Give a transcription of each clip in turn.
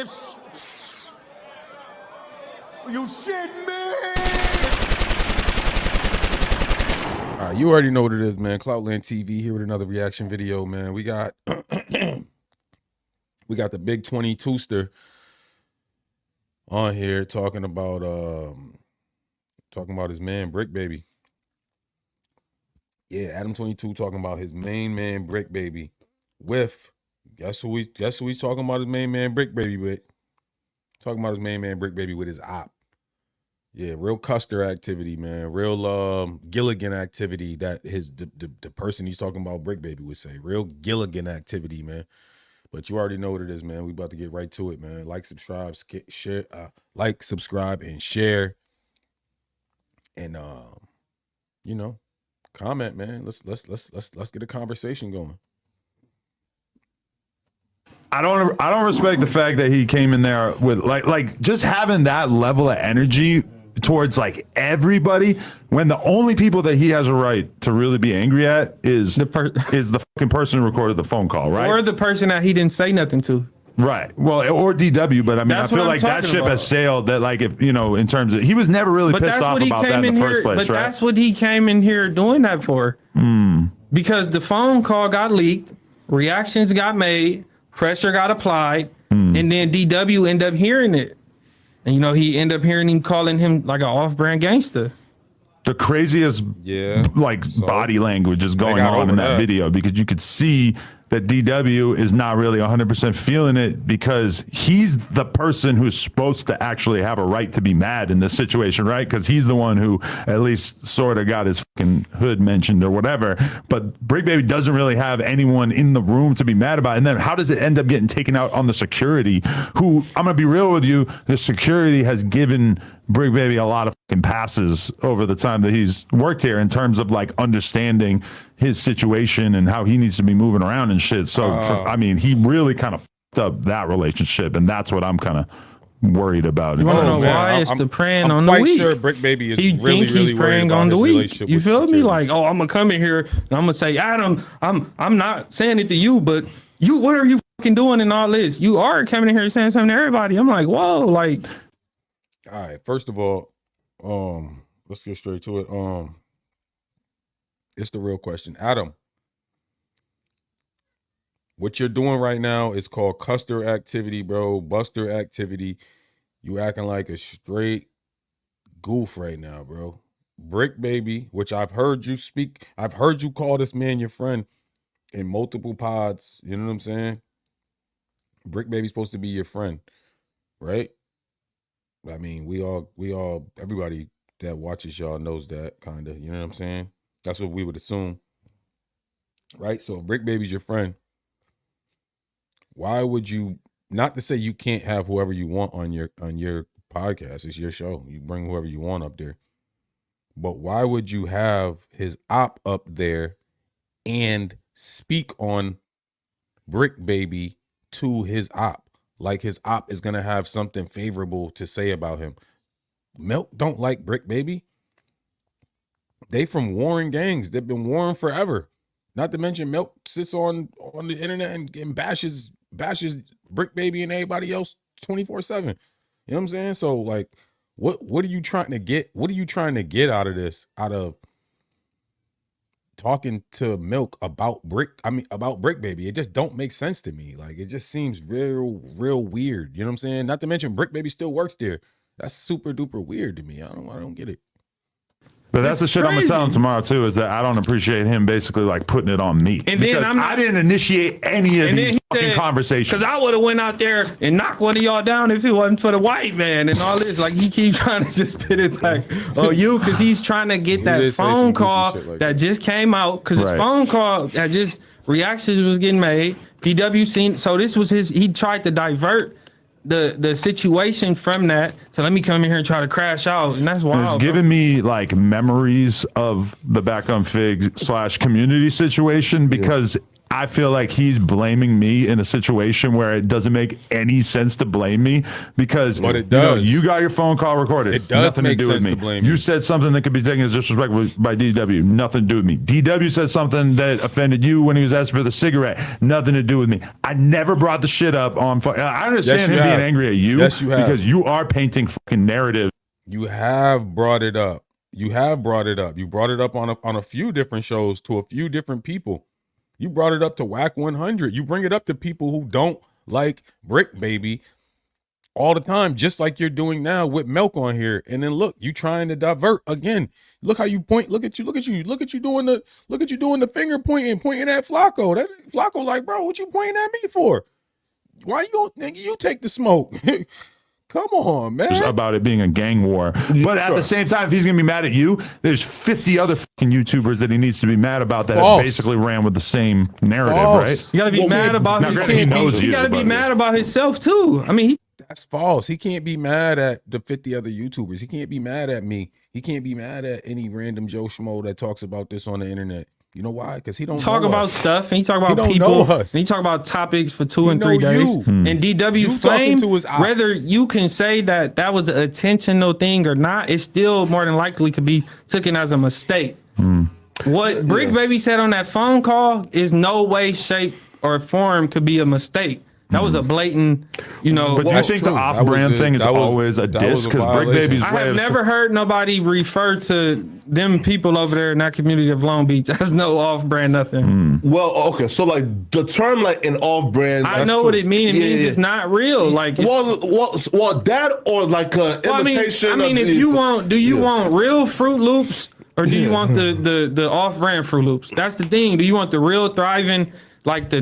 You shit me. All right, you already know what it is, man. Cloutlandtv here with another reaction video, man. We got we got the big 22ster on here talking about his man Brick Baby. Yeah, Adam 22 talking about his main man Brick Baby with guess who he's talking about his main man Brick Baby with? Talking about his main man Brick Baby with his op. Yeah, real Custer activity, man. Real Gilligan activity that the person he's talking about, Brick Baby, would say. Real Gilligan activity, man. But you already know what it is, man. We about to get right to it, man. Like, subscribe, share, like, subscribe, and share. And you know, comment, man. Let's get a conversation going. I don't respect the fact that he came in there with like just having that level of energy towards like everybody when the only people that he has a right to really be angry at is the fucking person who recorded the phone call, right? Or the person that he didn't say nothing to. Right. Well, or DW, but I mean, I feel like that ship has sailed. That like, if you know, in terms of, he was never really pissed off about that in the first place, right? That's what he came in here doing that for. Because the phone call got leaked, reactions got made, pressure got applied, and then DW ended up hearing it. And, you know, he ended up hearing him calling him like an off-brand gangster. The craziest body language is going on in that video, because you could see that DW is not really 100% feeling it, because he's the person who's supposed to actually have a right to be mad in this situation, right? Because he's the one who at least sort of got his fucking hood mentioned or whatever. But Brick Baby doesn't really have anyone in the room to be mad about. And then how does it end up getting taken out on the security, who, I'm going to be real with you, the security has given Brick Baby a lot of fucking passes over the time that he's worked here in terms of like understanding his situation and how he needs to be moving around and shit. So, I mean, he really kind of fucked up that relationship, and that's what I'm kind of worried about. You want to know why it's the preying on the weak? I'm quite sure Brick Baby is really preying on the weak. You feel me? Like, oh, I'm gonna come in here and I'm gonna say, Adam, I'm not saying it to you, but you, what are you fucking doing in all this? You are coming in here saying something to everybody. I'm like, whoa, like. All right, first of all, let's get straight to it. It's the real question. Adam, what you're doing right now is called Custer activity, bro. Buster activity. You acting like a straight goof right now, bro. Brick Baby, which I've heard you speak. I've heard you call this man your friend in multiple pods. You know what I'm saying? Brick Baby's supposed to be your friend, right? I mean, we all, everybody that watches y'all knows that, kind of, you know what I'm saying? That's what we would assume, right? So if Brick Baby's your friend, why would you, not to say you can't have whoever you want on your podcast, it's your show, you bring whoever you want up there, but why would you have his op up there and speak on Brick Baby to his op? Like his op is going to have something favorable to say about him. Milk don't like Brick Baby. They from warring gangs. They've been warring forever. Not to mention Milk sits on the internet and bashes Brick Baby and everybody else 24/7. You know what I'm saying? So like, what are you trying to get? What are you trying to get out of this? Out of talking to Milk about Brick Baby? It just don't make sense to me. Like, it just seems real weird. You know what I'm saying? Not to mention Brick Baby still works there. That's super duper weird to me. I don't get it. But that's the shit I'm gonna tell him tomorrow too, is that I don't appreciate him basically like putting it on me. And then I didn't initiate any of these fucking conversations. Because I would have went out there and knocked one of y'all down if it wasn't for the white man and all this. Like, he keeps trying to just spit it back on you, because he's trying to get that phone call that just came out, because his phone call that just reactions was getting made. DW seen, so this was he tried to divert the situation from that. So let me come in here and try to crash out, and that's wild. It's giving me like memories of the Back on Fig / community situation, because I feel like he's blaming me in a situation where it doesn't make any sense to blame me because but it does. You got your phone call recorded. It does nothing make to do sense with me. to blame you said something that could be taken as disrespectful by DW. Nothing to do with me. DW said something that offended you when he was asking for the cigarette. Nothing to do with me. I never brought the shit up on. I understand him being angry at you. Yes, you have. Because you are painting fucking narratives. You have brought it up. You have brought it up. You brought it up on a few different shows to a few different people. You brought it up to Whack 100. You bring it up to people who don't like Brick Baby all the time, just like you're doing now with Milk on here. And then look, you trying to divert again. Look how you point. Look at you doing the finger pointing at Flacco. That Flacco like, bro, what you pointing at me for? Why you take the smoke? Come on, man. It's about it being a gang war. But at the same time, if he's going to be mad at you, there's 50 other fucking YouTubers that he needs to be mad about that have basically ran with the same narrative, right? You got to be mad about his He got to be mad about himself, too. I mean, that's false. He can't be mad at the 50 other YouTubers. He can't be mad at me. He can't be mad at any random Joe Schmo that talks about this on the internet. You know why? Because he don't talk know about us. Stuff and he talk about people and he talk about topics for 2 and 3 days. And DW Flame, whether you can say that was an intentional thing or not, it still more than likely could be taken as a mistake. What Brick Baby said on that phone call is no way, shape, or form could be a mistake. That was a blatant, But do you think the off-brand thing is always a diss? Because Brick Baby's I have never heard nobody refer to them people over there in that community of Long Beach as no off-brand nothing. Well, okay, so like the term like an off-brand. I know what it means. It means it's not real. Like, well, that or like a imitation. I mean, if you want, do you want real Fruit Loops or do you want the off-brand Fruit Loops? That's the thing. Do you want the real thriving? Like the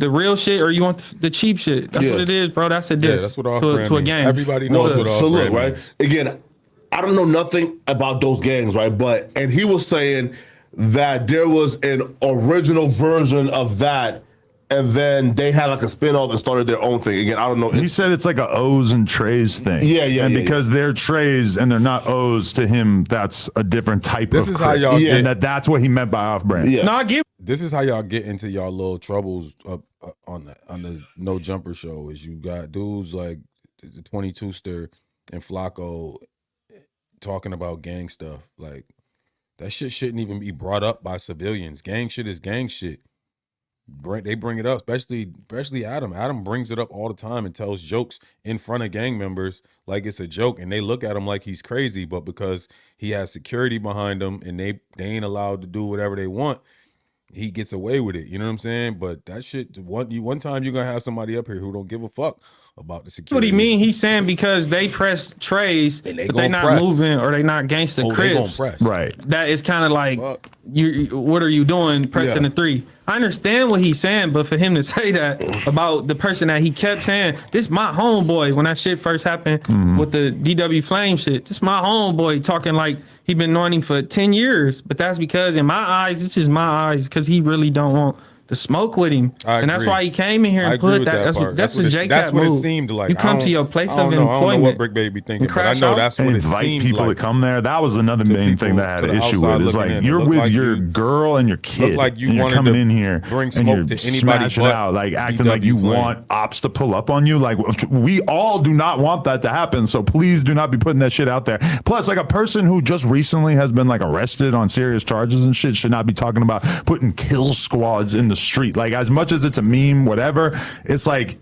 real shit, or you want the cheap shit? That's what it is, bro. That's a diss. That's what off-brand to a gang. Everybody knows what so off-brand look, right? Again, I don't know nothing about those gangs, right? And he was saying that there was an original version of that, and then they had like a spin-off and started their own thing. Again, I don't know. He said it's like a O's and Trays thing. Yeah. And because they're Trays and they're not O's to him, that's a different type of. This is how y'all get. And that's what he meant by off-brand. Yeah. No, I get. This is how y'all get into y'all little troubles on the No Jumper show. Is you got dudes like the 22ster and Flacco talking about gang stuff. Like that shit shouldn't even be brought up by civilians. Gang shit is gang shit. They bring it up, especially Adam. Adam brings it up all the time and tells jokes in front of gang members like it's a joke, and they look at him like he's crazy. But because he has security behind him and they ain't allowed to do whatever they want, he gets away with it. You know what I'm saying? But that shit, one time you're gonna have somebody up here who don't give a fuck about the security. What do you mean? He's saying because they press trays, but they not moving or they not gangsta cribs. Right. That is kind of like what are you doing pressing the 3? I understand what he's saying, but for him to say that about the person that he kept saying, this my homeboy when that shit first happened with the DW Flame shit, this my homeboy talking like he been knowing him for 10 years. But that's because in my eyes, it's just my eyes because he really don't want to smoke with him. And that's why he came in here and put that. That's a J-Cap That's what move. it seemed like. You come to your place of employment. I don't know what Brick Baby thinking, but I know that's what it seemed like. Invite people to come there. That was another main thing that I had an issue with. It's like you're with your girl and your kid. Like you you're coming in here bring smoke to anybody but out, like acting like you want Opps to pull up on you. Like we all do not want that to happen. So please do not be putting that shit out there. Plus, like a person who just recently has been like arrested on serious charges and shit should not be talking about putting kill squads in the street. Like as much as it's a meme, whatever, it's like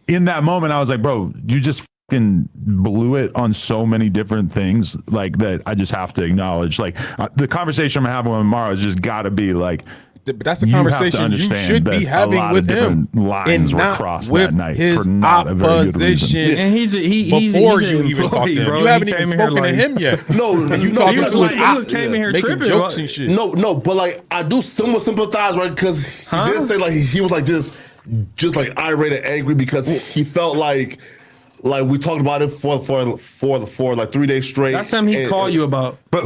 in that moment I was like, bro, you just fucking blew it on so many different things, like that I just have to acknowledge. Like the conversation I'm having with Amaro has just got to be like, but that's a conversation you should be having with him. Lines were crossed that night for not a very good reason. And he's before you even talked to him, you haven't even spoken to him yet. And you talking to his op, came in here making tripping, jokes and shit. No, but like I do somewhat sympathize, right? Because he did say like he was like just like irate and angry because he felt like like we talked about it for like 3 days straight. That's something he called you about. But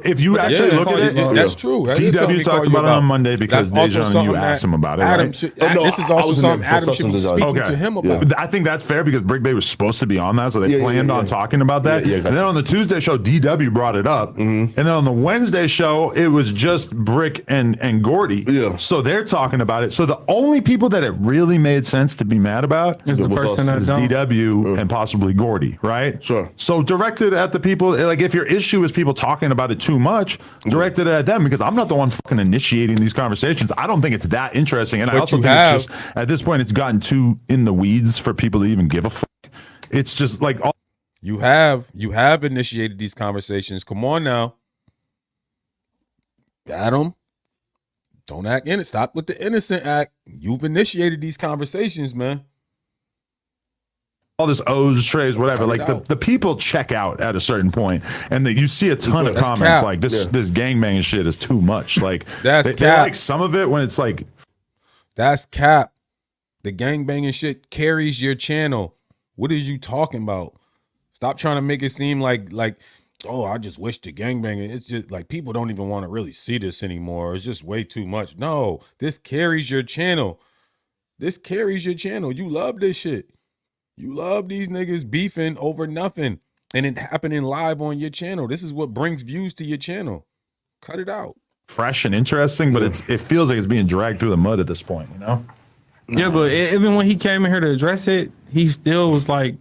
if you actually look at it, that's true. DW talked about it on Monday because Dejan, you asked him about it. Adam right? this is also something Adam should be speaking to him about. I think that's fair because Brick Bay was supposed to be on that, so they planned on talking about that. And then on the Tuesday show, DW brought it up, and then on the Wednesday show, it was just Brick and Gordy. Yeah. So they're talking about it. So the only people that it really made sense to be mad about is the person that don't. DW and possibly Gordy, right? Sure. So directed at the people, like if your issue is people talking about it too much, directed at them because I'm not the one fucking initiating these conversations. I don't think it's that interesting. And I also think it's just, at this point, it's gotten too in the weeds for people to even give a fuck. It's just like you have initiated these conversations. Come on now. Adam, don't act in it. Stop with the innocent act. You've initiated these conversations, man. All this O's, trays, whatever. Like the people check out at a certain point, and you see a ton of comments like this gangbanging shit is too much. Like that's they like some of it when it's like that's cap. The gangbanging shit carries your channel. What is you talking about? Stop trying to make it seem like oh, I just wish the gangbanging. It's just like people don't even want to really see this anymore. It's just way too much. No, this carries your channel. This carries your channel. You love this shit. You love these niggas beefing over nothing and it happening live on your channel. This is what brings views to your channel. Cut it out. Fresh and interesting, but it feels like it's being dragged through the mud at this point, you know? Yeah, but even when he came in here to address it, he still was like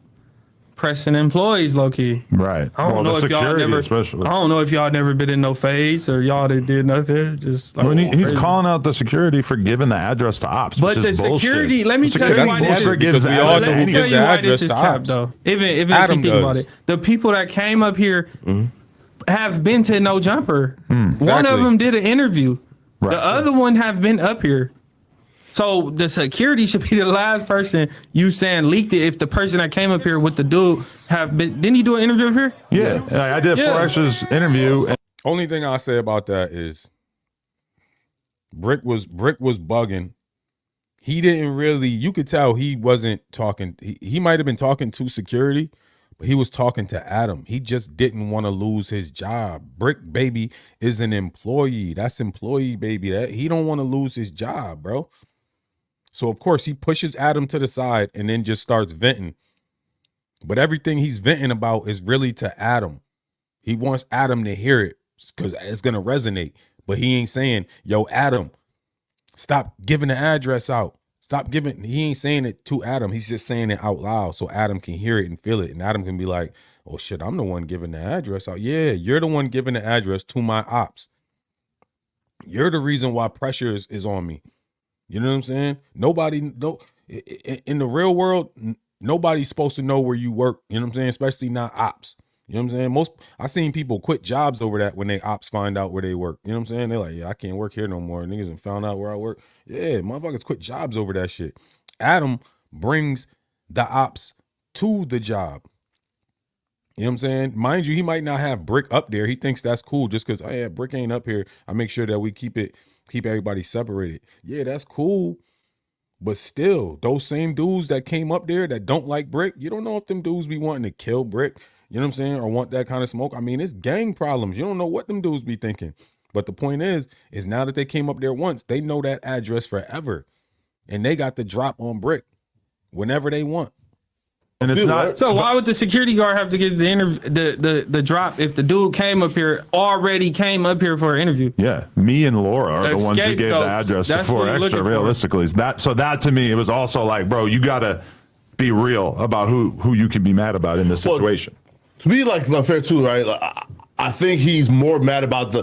pressing employees low key. Right. I don't know if y'all never, especially. I don't know if y'all never been in no phase or y'all that did nothing. Just like he's calling out the security for giving the address to Opps. But the security, let me tell you why this is cap though. Even if you think about it, the people that came up here have been to No Jumper. One of them did an interview. Right. The other one have been up here. So the security should be the last person you saying leaked it. If the person that came up here with the dude have been, didn't he do an interview up here? Yeah, I did 4X's interview. Only thing I'll say about that is Brick was bugging. He didn't really, you could tell he wasn't talking. He might have been talking to security, but he was talking to Adam. He just didn't want to lose his job. Brick baby is an employee. That's employee baby. That he don't want to lose his job, bro. So, of course, he pushes Adam to the side and then just starts venting. But everything he's venting about is really to Adam. He wants Adam to hear it because it's going to resonate. But he ain't saying, yo, Adam, stop giving the address out. Stop giving. He ain't saying it to Adam. He's just saying it out loud so Adam can hear it and feel it. And Adam can be like, oh, shit, I'm the one giving the address out. Yeah, you're the one giving the address to my ops. You're the reason why pressure is on me. You know what I'm saying? In the real world, nobody's supposed to know where you work. You know what I'm saying? Especially not ops. You know what I'm saying? I seen people quit jobs over that when they ops find out where they work. You know what I'm saying? They're like, yeah, I can't work here no more. Niggas done found out where I work. Yeah, motherfuckers quit jobs over that shit. Adam brings the ops to the job. You know what I'm saying? Mind you, he might not have Brick up there. He thinks that's cool just because, oh yeah, Brick ain't up here. I make sure that we keep everybody separated. Yeah, that's cool. But still, those same dudes that came up there that don't like Brick, you don't know if them dudes be wanting to kill Brick, you know what I'm saying, or want that kind of smoke. I mean, it's gang problems. You don't know what them dudes be thinking. But the point is now that they came up there once, they know that address forever. And they got the drop on Brick whenever they want. And it's not. So why would the security guard have to get the drop if the dude already came up here for an interview? Yeah, me and Laura are the ones who gave the address to 4X. Realistically, that to me, it was also like, bro, you gotta be real about who you can be mad about in this situation. To be like unfair too, right? Like, I think he's more mad about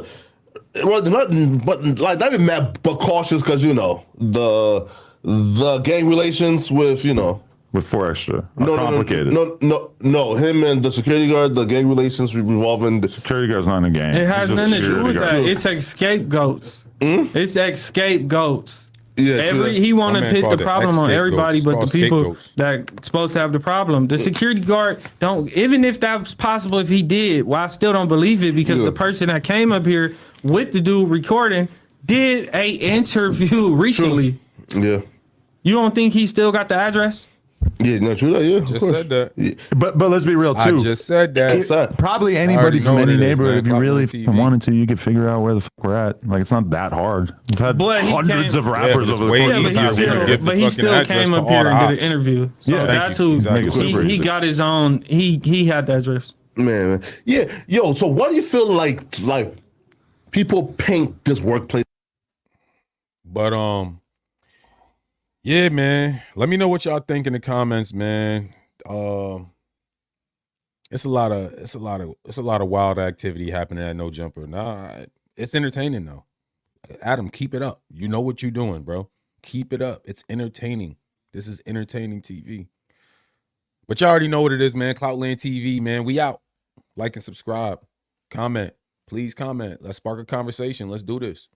not even mad, but cautious because the gang relations with With 4X complicated. No. Him and the security guard, the gang relations revolving. The security guard's not in the gang. It has nothing to do with that. It's scapegoats. It's scapegoats. Yeah, he want to put the problem on everybody but the people that's supposed to have the problem. The security guard don't, even if that's possible if he did, well, I still don't believe it because the person that came up here with the dude recording did a interview recently. Yeah. You don't think he still got the address? Yeah, no, true that. Yeah, just said that. Yeah. But let's be real too. I just said that. Probably anybody from any neighborhood, if you really TV. wanted to, you could figure out where the fuck we're at. Like, it's not that hard. We've had hundreds of rappers over the course of the past year. But he still came up here and did an interview. So that's who he got his own. He had that address. Man, yeah, yo. So why do you feel like people paint this workplace? But yeah, man. Let me know what y'all think in the comments, man. It's a lot of wild activity happening at No Jumper. Nah, it's entertaining though. Adam, keep it up. You know what you're doing, bro. Keep it up. It's entertaining. This is entertaining TV. But y'all already know what it is, man. Cloutlandtv, man. We out. Like and subscribe. Comment. Please comment. Let's spark a conversation. Let's do this.